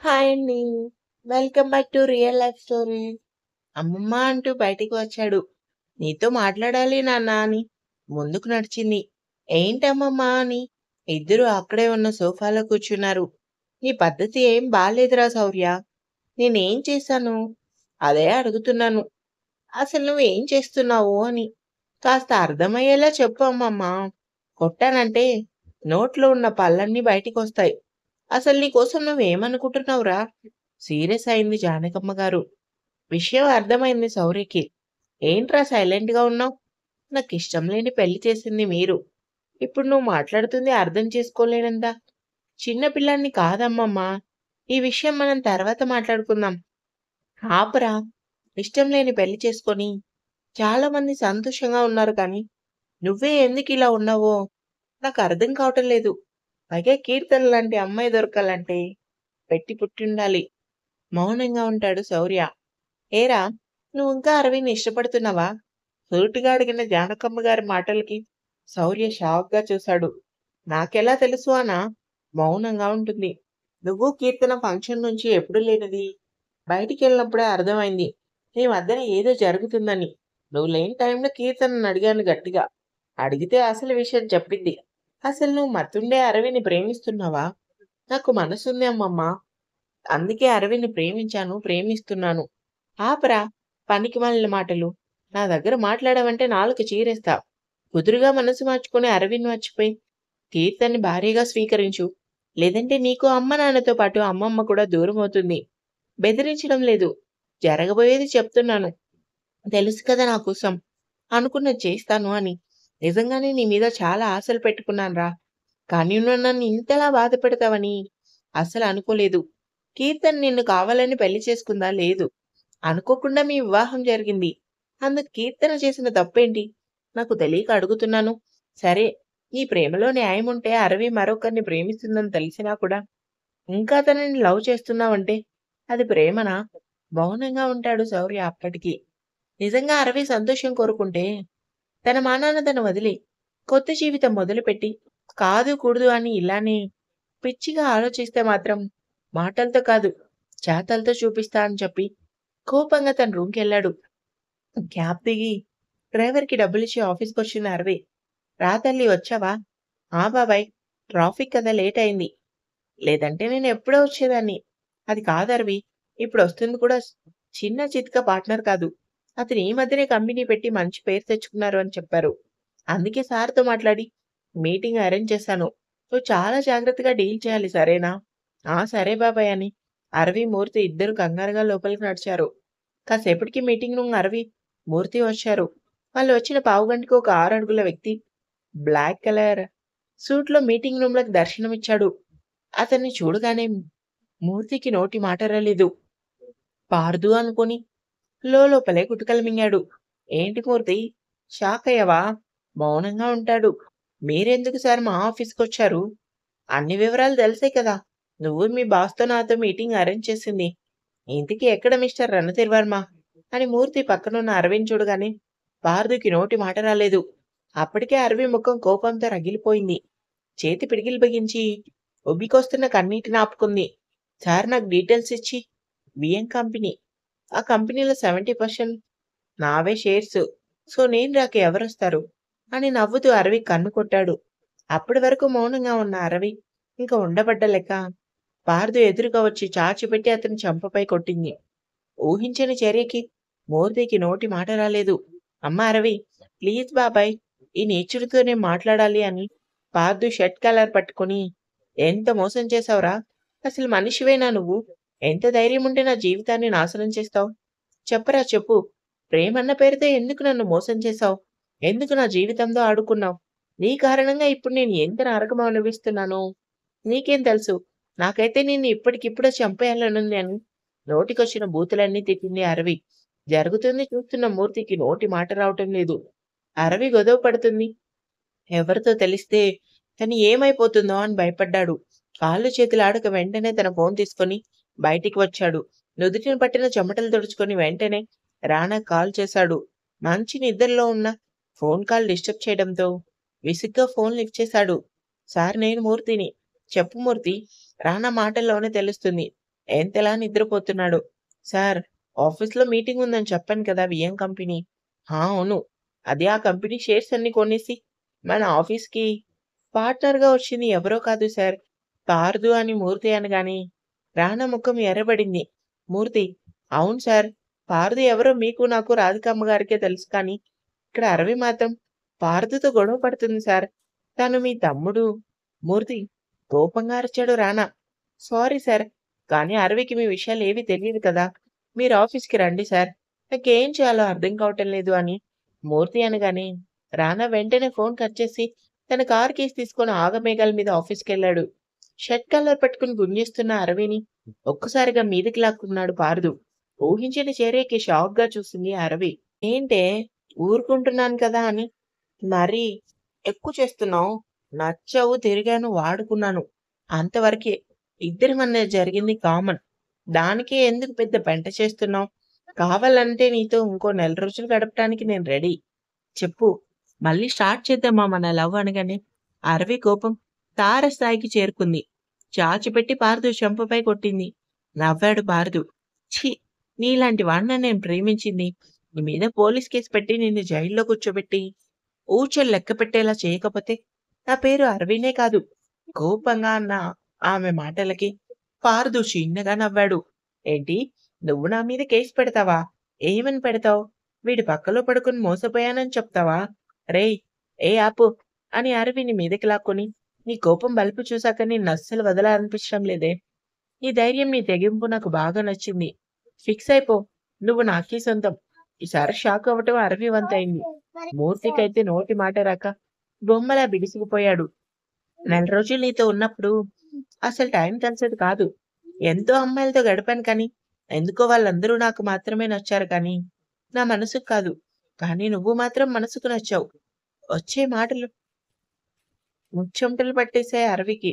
Hi అండి. Welcome back to real life story. అమ్మమ్మ అంటూ బయటికి వచ్చాడు. నీతో మాట్లాడాలి నాన్న అని ముందుకు నడిచింది. ఏంటమ్మమ్మా అని ఇద్దరు అక్కడే ఉన్న సోఫాలో కూర్చున్నారు. నీ పద్ధతి ఏం బాలేదురా శౌర్య. నేనేం చేశాను? అదే అడుగుతున్నాను. అసలు నువ్వేం చేస్తున్నావు అని. కాస్త అర్థమయ్యేలా చెప్పు అమ్మమ్మ. కొట్టానంటే నోట్లో ఉన్న పళ్ళన్నీ బయటికొస్తాయి. అసలు నీకోసం నువ్వేమనుకుంటున్నావురా? సీరియస్ అయింది జానకమ్మ గారు. విషయం అర్థమైంది శౌర్యకి. ఏంట్రా సైలెంట్‌గా ఉన్నావు? నాకిష్టం లేని పెళ్లి చేసింది మీరు. ఇప్పుడు నువ్వు మాట్లాడుతుంది అర్థం చేసుకోలేనంత చిన్న పిల్లాడిని కాదమ్మమ్మా. ఈ విషయం మనం తర్వాత మాట్లాడుకుందాం. ఆపరా! ఇష్టం లేని పెళ్లి చేసుకొని చాలా మంది సంతోషంగా ఉన్నారు కానీ, నువ్వే ఎందుకిలా ఉన్నావో నాకర్థం కావటం లేదు. పైగా కీర్తన లాంటి అమ్మాయి దొరకాలంటే పెట్టి పుట్టుండాలి. మౌనంగా ఉంటాడు శౌర్య. ఏరా! నువ్వింకా అరవిని ఇష్టపడుతున్నావా? సూటిగా అడిగిన జానకమ్మ గారి మాటలకి శౌర్య షాక్‌గా చూశాడు. నాకెలా తెలుసు అనా? మౌనంగా ఉంటుంది. నువ్వు కీర్తన ఫంక్షన్ నుంచి ఎప్పుడు లేనిది బయటికెళ్ళినప్పుడే అర్థమైంది. మీ మధ్యన ఏదో జరుగుతుందని. నువ్వు లేని టైంలో కీర్తనని అడిగాను గట్టిగా. అడిగితే అసలు విషయం చెప్పింది. అసలు నువ్వు మతుండే అరవిని ప్రేమిస్తున్నావా? నాకు మనసుంది అమ్మమ్మ. అందుకే అరవిని ప్రేమించాను, ప్రేమిస్తున్నాను. ఆపరా! పనికిమాలిన మాటలు. నా దగ్గర మాట్లాడావంటే నాలుక చీరేస్తా. కుదురుగా మనసు మార్చుకొని అరవిని మర్చిపోయి కీర్తన్ని భార్యగా స్వీకరించు. లేదంటే నీకు అమ్మ నాన్నతో పాటు అమ్మమ్మ కూడా దూరమవుతుంది. బెదిరించడం లేదు. జరగబోయేది చెప్తున్నాను. తెలుసు కదా నా కోసం. అనుకున్నది చేస్తాను అని. నిజంగానే నీ మీద చాలా ఆశలు పెట్టుకున్నానురా. కానీ నువ్వు నన్ను ఇంతలా బాధపెడతావని అస్సలు అనుకోలేదు. కీర్తన్ నిన్ను కావాలని పెళ్లి చేసుకుందా? లేదు. అనుకోకుండా మీ వివాహం జరిగింది. అందుకు కీర్తన చేసిన తప్పేంటి? నాకు తెలియక అడుగుతున్నాను. సరే, నీ ప్రేమలో న్యాయముంటే అరవి మరొకరిని ప్రేమిస్తుందని తెలిసినా కూడా ఇంకా తనని లవ్ చేస్తున్నావంటే అది ప్రేమనా? మౌనంగా ఉంటాడు శౌర్య అప్పటికి. నిజంగా అరవి సంతోషం కోరుకుంటే తన మానాన తను వదిలి కొత్త జీవితం మొదలుపెట్టి కాదు కూడదు అని ఇలానే పిచ్చిగా ఆలోచిస్తే మాత్రం మాటలతో కాదు చేతలతో చూపిస్తా అని చెప్పి కోపంగా తన రూమ్‌కెళ్ళాడు. క్యాబ్ దిగి డ్రైవర్‌కి డబ్బులిచ్చి ఆఫీస్‌కొచ్చింది అరవి. రా తల్లి వచ్చావా? ఆ బాబాయ్! ట్రాఫిక్ కదా లేట్ అయింది. లేదంటే నేనెప్పుడో వచ్చేదాన్ని. అది కాదు అరవి. ఇప్పుడొస్తుంది కూడా చిన్న చితక పార్ట్నర్ కాదు. అతను ఈ మధ్యనే కంపెనీ పెట్టి మంచి పేరు తెచ్చుకున్నారు అని చెప్పారు. అందుకే సార్‌తో మాట్లాడి మీటింగ్ అరేంజ్ చేశాను. నువ్వు చాలా జాగ్రత్తగా డీల్ చేయాలి సరేనా? ఆ! సరే బాబాయ్ అని అరవి, మూర్తి ఇద్దరు కంగారుగా లోపలికి నడిచారు. కాసేపటికి మీటింగ్ రూమ్ అరవి, మూర్తి వచ్చారు. వాళ్ళు వచ్చిన పావుగంటకి ఒక 6 అడుగుల వ్యక్తి బ్లాక్ కలర్ సూట్‌లో మీటింగ్ రూమ్‌లోకి దర్శనమిచ్చాడు. అతన్ని చూడగానే మూర్తికి నోటి మాట రాలేదు. పార్దు అనుకుని లోపలే గుటకలు మింగాడు. ఏంటి మూర్తి? షాక్ అయ్యావా? మౌనంగా ఉంటాడు. మీరెందుకు సార్ మా ఆఫీస్‌కొచ్చారు? అన్ని వివరాలు తెలిసే కదా! నువ్వు మీ బాస్‌తో నాతో మీటింగ్ అరేంజ్ చేసింది. ఇంతకీ ఎక్కడ మిస్టర్ రణధీర్ వర్మ? అని మూర్తి పక్కనున్న అరవింద్ చూడగానే పార్దుకి నోటి మాట రాలేదు. అప్పటికే అరవి ముఖం కోపంతో రగిలిపోయింది. చేతి పిడికిలి బిగించి ఉబికొస్తున్న కన్నీటిని ఆపుకుంది. సార్ నాకు డీటెయిల్స్ ఇచ్చి బియ్యం కంపెనీ. ఆ కంపెనీలో 70% నావే షేర్స్. సో నేను రాక ఎవరొస్తారు? అని నవ్వుతూ అరవి కన్ను కొట్టాడు. అప్పటి వరకు మౌనంగా ఉన్న అరవి ఇంక ఉండబడ్డ లెక్క పార్దు ఎదురుగా వచ్చి చాచిపెట్టి అతని చెంపపై కొట్టింది. ఊహించని చర్యకి మూర్తికి నోటి మాట రాలేదు. అమ్మా అరవి! ప్లీజ్ బాబాయ్! ఈ నీచుడితో నేను మాట్లాడాలి అని పార్దు షర్ట్ కాలర్ పట్టుకొని ఎంత మోసం చేశావురా? అసలు మనిషివేనా నువ్వు? ఎంత ధైర్యముంటే నా జీవితాన్ని నాశనం చేస్తావు? చెప్పరా చెప్పు. ప్రేమన్న పేరుతో ఎందుకు నన్ను మోసం చేశావు? ఎందుకు నా జీవితంతో ఆడుకున్నావు? నీ కారణంగా ఇప్పుడు నేను ఎంత నరకం అనుభవిస్తున్నానో నీకేం తెలుసు? నాకైతే నిన్ను ఇప్పటికిప్పుడే చంపేయాలనుంది అని నోటికొచ్చిన బూతులన్నీ తిట్టింది అరవి. జరుగుతుంది చూస్తున్న మూర్తికి నోటి మాట రావటం లేదు. అరవి గొడవ పడుతుంది. ఎవరితో తెలిస్తే తను ఏమైపోతుందో అని భయపడ్డాడు. కాళ్ళు చేతులాడక వెంటనే తన ఫోన్ తీసుకొని బయటికి వచ్చాడు. నుదుటిన పట్టిన చెమటలు తుడుచుకొని వెంటనే రానాకి కాల్ చేశాడు. మంచి నిద్రలో ఉన్న ఫోన్ కాల్ డిస్టర్బ్ చేయడంతో విసుగ్గా ఫోన్ లిఫ్ట్ చేశాడు. సార్ నేను మూర్తిని. చెప్పు మూర్తి. రానా మాటల్లోనే తెలుస్తుంది. ఎంతలా నిద్రపోతున్నాడు. సార్, ఆఫీస్‌లో మీటింగ్ ఉందని చెప్పాను కదా! VM company. అవును. అదే ఆ కంపెనీ షేర్స్ అన్నీ కొనేసి మన ఆఫీస్‌కి పార్ట్నర్‌గా వచ్చింది ఎవరో కాదు సార్. పార్దు అని మూర్తి అనగానే రానా ముఖం ఎర్రబడింది. మూర్తి, అవును సార్. పార్దు ఎవరో మీకు నాకు రాధికమ్మ గారికే తెలుసు కానీ, ఇక్కడ అరవి మాత్రం పార్దుతో గొడవ పడుతుంది సార్. తను మీ తమ్ముడు. మూర్తి, కోపంగా అరిచాడు రానా. Sorry sir. కానీ అరవికి మీ విషయాలేవి తెలీదు కదా! మీరు ఆఫీస్‌కి రండి సార్. నాకేం చేయాలో అర్థం కావటం లేదు అని మూర్తి అనగానే, రానా వెంటనే ఫోన్ కట్ చేసి తన కారు కీస్ తీసుకొని ఆగమేఘాల మీద ఆఫీస్‌కెళ్ళాడు. షర్ట్ కలర్ పట్టుకుని గుంజిస్తున్న అరవిని ఒక్కసారిగా మీదకి లాక్కున్నాడు పార్దు. ఊహించని చర్యకి షాక్‌గా చూసింది అరవి. ఏంటే ఊరుకుంటున్నాను కదా అని మరీ ఎక్కువ చేస్తున్నావు. నచ్చావు, తిరిగాను, వాడుకున్నాను. అంతవరకే. ఇద్దరి మధ్య జరిగింది కామన్. దానికే ఎందుకు పెద్ద పెంట చేస్తున్నావు? కావాలంటే నీతో ఇంకో నెల రోజులు గడపటానికి నేను రెడీ. చెప్పు. మళ్ళీ స్టార్ట్ చేద్దామా మన లవ్ అనగానే అరవి కోపం తారస్థాయికి చేరుకుంది. చాచిపెట్టి పార్దు చెంపపై కొట్టింది. నవ్వాడు పార్దు. ఛీ! నీలాంటి వాడినా నేను ప్రేమించింది. నీ మీద పోలీస్ కేసు పెట్టి నిన్ను జైల్లో కూర్చోబెట్టి ఊచలు లెక్కపెట్టేలా చేయకపోతే నా పేరు అరవినే కాదు. కోపంగా అన్న ఆమె మాటలకి పార్దు చిన్నగా నవ్వాడు. ఏంటి? నువ్వు నా మీద కేసు పెడతావా? ఏమని పెడతావు? వీడి పక్కలో పడుకుని మోసపోయానని చెప్తావా? రేయ్! ఏ ఆపు! అని అరవిని మీదకి లాక్కొని నీ కోపం బలుపు చూశాక నిన్నస్సలు వదలాలనిపించడం లేదే. నీ ధైర్యం, నీ తెగింపు నాకు బాగా నచ్చింది. ఫిక్స్ అయిపో. నువ్వు నాకీ సొంతం. ఈసారి షాక్ అవ్వటం అరవి వంతయింది. మూర్తికైతే నోటి మాట రాక బొమ్మలా బిగుసుకుపోయాడు. నెల రోజులు నీతో ఉన్నప్పుడు అసలు టైం తెలిసేది కాదు. ఎంతో అమ్మాయిలతో గడిపాను కానీ, ఎందుకో వాళ్ళందరూ నాకు మాత్రమే నచ్చారు కానీ, నా మనసుకు కాదు. కానీ నువ్వు మాత్రం మనసుకు నచ్చావు. వచ్చే మాటలు ముచ్చెమటలు పట్టేశాయి అరవికి.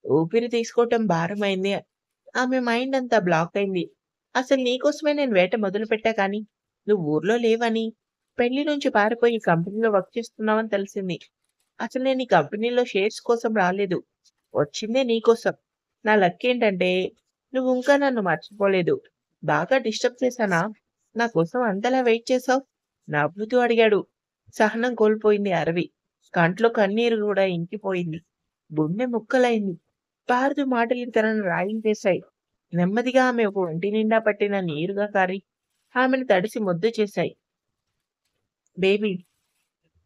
ఊపిరి తీసుకోవటం భారమైంది. ఆమె మైండ్ అంతా బ్లాక్ అయింది. అసలు నీకోసమే నేను వేట మొదలుపెట్టా కానీ, నువ్వు ఊర్లో లేవని, పెళ్లి నుంచి పారిపోయి ఈ కంపెనీలో వర్క్ చేస్తున్నావని తెలిసింది. అసలు నేను ఈ కంపెనీలో షేర్స్ కోసం రాలేదు. వచ్చిందే నీకోసం. నా లక్ ఏంటంటే, నువ్వు ఇంకా నన్ను మర్చిపోలేదు. బాగా డిస్టర్బ్ చేశానా? నా కోసం అంతలా వెయిట్ చేసావు? నవ్వుతూ అడిగాడు. సహనం కోల్పోయింది అరవి. కంట్లో కన్నీరు కూడా ఇంకిపోయింది. గుండె ముక్కలైంది. పారుదు మాటలు తనను రాయించేశాయి. నెమ్మదిగా ఆమె ఒక ఒంటి నిండా పట్టిన నీరుగా కారి ఆమెను తడిసి ముద్ద చేశాయి. బేబీ,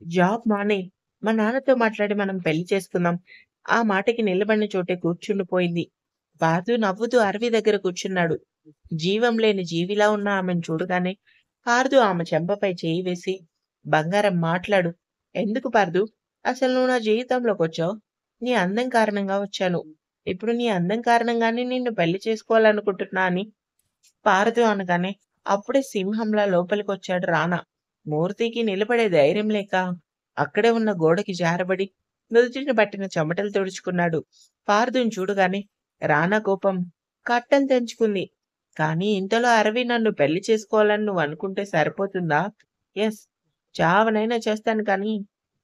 జాబ్ మానేయ్. మా నాన్నతో మాట్లాడి మనం పెళ్లి చేసుకుందాం. ఆ మాటకి నిలబడిన చోటే కూర్చుండిపోయింది. పార్దు నవ్వుతూ అరవి దగ్గర కూర్చున్నాడు. జీవం లేని జీవిలా ఉన్న ఆమెను చూడగానే పార్దు ఆమె చెంపపై చేయి వేసి, బంగారం మాట్లాడు. ఎందుకు పార్దు? అసలు నువ్వు నా జీవితంలోకొచ్చావు? నీ అందం కారణంగా వచ్చాను. ఇప్పుడు నీ అందం కారణంగానే నిన్ను పెళ్లి చేసుకోవాలనుకుంటున్నా అని పారదు అనగానే అప్పుడే సింహంలా లోపలికొచ్చాడు రానా. మూర్తికి నిలబడే ధైర్యం లేక అక్కడే ఉన్న గోడకి జారబడి నుదుటిన పట్టిన చెమటలు తుడుచుకున్నాడు. పారదుని చూడగానే రానా కోపం కట్టలు తెంచుకుంది. కానీ ఇంతలో అరవి నన్ను పెళ్లి చేసుకోవాలని నువ్వు అనుకుంటే సరిపోతుందా? ఎస్, చావనైనా చేస్తాను కానీ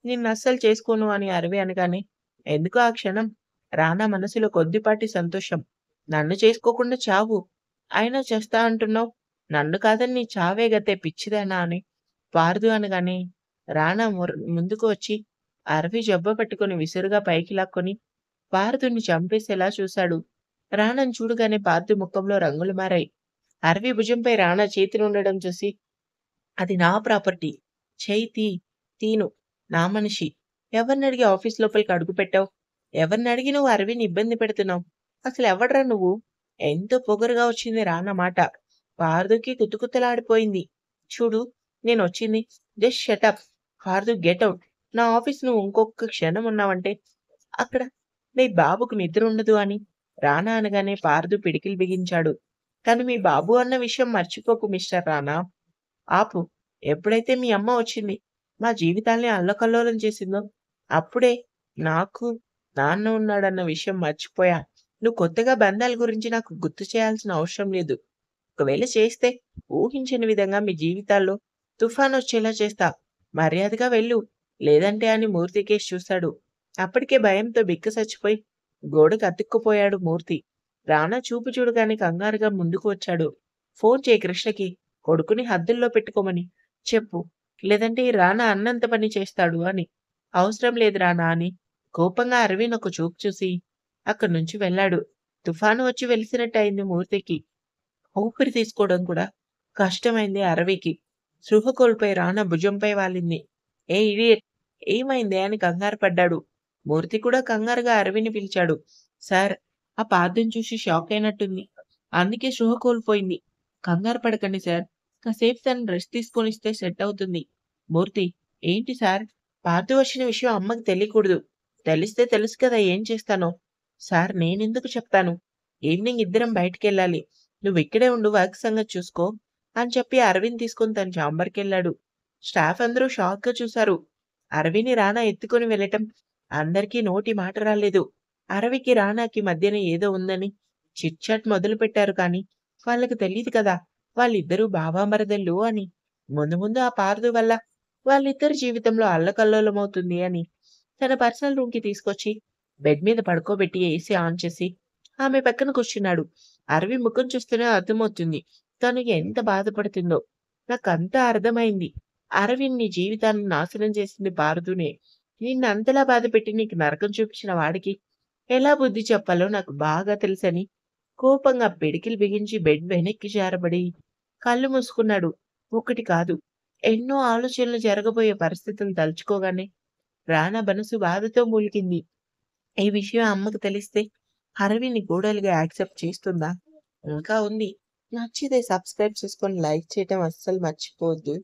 నిన్నస్సలు చేసుకోను అని అరవి అనగానే ఎందుకో ఆ క్షణం రానా మనసులో కొద్దిపాటి సంతోషం. నన్ను చేసుకోకుండా చావు. అయినా చేస్తా అంటున్నావు. నన్ను కాదని నీ చావే గతే పిచ్చిదానా అని పారదు అనగానే రానా ముందుకు వచ్చి అరవి జబ్బ పట్టుకొని విసురుగా పైకి లాక్కొని పారదుని చంపేసేలా చూశాడు. రానాను చూడగానే పారదు ముఖంలో రంగులు మారాయి. అరవి భుజంపై రానా చేతులుండడం చూసి అది నా ప్రాపర్టీ. చెయ్యి తీ. తీను. నా మనిషి. ఎవరినడిగి ఆఫీస్ లోపలికి అడుగుపెట్టావు? ఎవరినడిగి నువ్వు అరవిని ఇబ్బంది పెడుతున్నావు? అసలెవడ్రా నువ్వు? ఎంతో పొగరుగా వచ్చింది రానా మాట. పార్దుకి కుతకుతలాడిపోయింది. చూడు, నేనొచ్చింది. Just shut up. పార్దు గెటౌట్. నా ఆఫీస్ నువ్వు ఇంకొక్క క్షణం ఉన్నావంటే అక్కడ నీ బాబుకు నిద్ర ఉండదు అని రానా అనగానే పార్దు పిడికిలి బిగించాడు. తను మీ బాబు అన్న విషయం మర్చిపోకు మిస్టర్ రానా. ఆపు. ఎప్పుడైతే మీ అమ్మ వచ్చింది, మా జీవితాల్ని అల్లకల్లోలం చేసిందో, అప్పుడే నాకు నాన్న ఉన్నాడన్న విషయం మర్చిపోయా. నువ్వు కొత్తగా బంధాల గురించి నాకు గుర్తు చేయాల్సిన అవసరం లేదు. ఒకవేళ చేస్తే ఊహించని విధంగా మీ జీవితాల్లో తుఫానొచ్చేలా చేస్తా. మర్యాదగా వెళ్ళు. లేదంటే అని మూర్తికేసి చూశాడు. అప్పటికే భయంతో బిక్కసచ్చిపోయి గోడకు అతుక్కుపోయాడు మూర్తి. రానా చూపు చూడగానే కంగారుగా ముందుకు వచ్చాడు. ఫోన్ చేయి కృష్ణకి. కొడుకుని హద్దుల్లో పెట్టుకోమని చెప్పు. లేదంటే ఈ రానా అన్నంత పని చేస్తాడు అని. అవసరం లేదు రానా అని కోపంగా అరవింద్ ఒక చూపు చూసి అక్కడి నుంచి వెళ్ళాడు. తుఫాను వచ్చి వెలిసినట్టయింది మూర్తికి. ఊపిరి తీసుకోవడం కూడా కష్టమైంది అరవికి. స్పృహ కోల్పోయి రానా భుజంపై వాలింది. ఏ ఇడియట్! ఏమైందే అని కంగారు పడ్డాడు. మూర్తి కూడా కంగారుగా అరవిని పిలిచాడు. సార్, ఆ పార్థుని చూసి షాక్ అయినట్టుంది. అందుకే స్పృహ కోల్పోయింది. కంగారు పడకండి సార్. కాసేపు తను రెస్ట్ తీసుకొనిస్తే సెట్ అవుతుంది. మూర్తి, ఏంటి సార్? పార్థు వచ్చిన విషయం అమ్మకి తెలియకూడదు. తెలిస్తే తెలుసు కదా ఏం చేస్తానో. సార్, నేనెందుకు చెప్తాను? ఈవినింగ్ ఇద్దరం బయటికెళ్ళాలి. నువ్విక్కడే ఉండు, వర్క్ సంగతి చూసుకో అని చెప్పి అరవింద్ తీసుకొని తన ఛాంబర్‌కెళ్ళాడు. స్టాఫ్ అందరూ షాక్‌గా చూశారు. అరవిని రానా ఎత్తుకొని వెళ్ళటం అందరికీ నోటి మాట రాలేదు. అరవికి, రానాకి మధ్యన ఏదో ఉందని చిట్ చాట్ మొదలుపెట్టారు కానీ వాళ్ళకి తెలీదు కదా! వాళ్ళిద్దరూ బావామరదళ్ళు అని. ముందు ముందు ఆ పార్దు వల్ల వాళ్ళిద్దరి జీవితంలో అల్లకల్లోలమవుతుంది అని. తన పర్సనల్ రూమ్‌కి తీసుకొచ్చి బెడ్ మీద పడుకోబెట్టి ఏసీ ఆన్ చేసి ఆమె పక్కన కూర్చున్నాడు. అరవి ముఖం చూస్తేనే అర్థమవుతుంది తను ఎంత బాధపడుతుందో. నాకంతా అర్థమైంది. అరవింద్ నీ జీవితాన్ని నాశనం చేసింది పారుతూనే. నిన్నంతలా బాధపెట్టి నీకు నరకం చూపించిన వాడికి ఎలా బుద్ధి చెప్పాలో నాకు బాగా తెలుసని కోపంగా పిడికిలి బిగించి బెడ్ వెనక్కి జారబడి కళ్ళు మూసుకున్నాడు. ఒకటి కాదు, ఎన్నో ఆలోచనలు జరగబోయే పరిస్థితులు తలుచుకోగానే రానా మనసు బాధతో మూలిగింది. ఈ విషయం అమ్మకు తెలిస్తే అరవిని కోడలిగా యాక్సెప్ట్ చేస్తుందా? ఇంకా ఉంది. నచ్చితే సబ్స్క్రైబ్ చేసుకొని లైక్ చేయటం అస్సలు మర్చిపోవద్దు.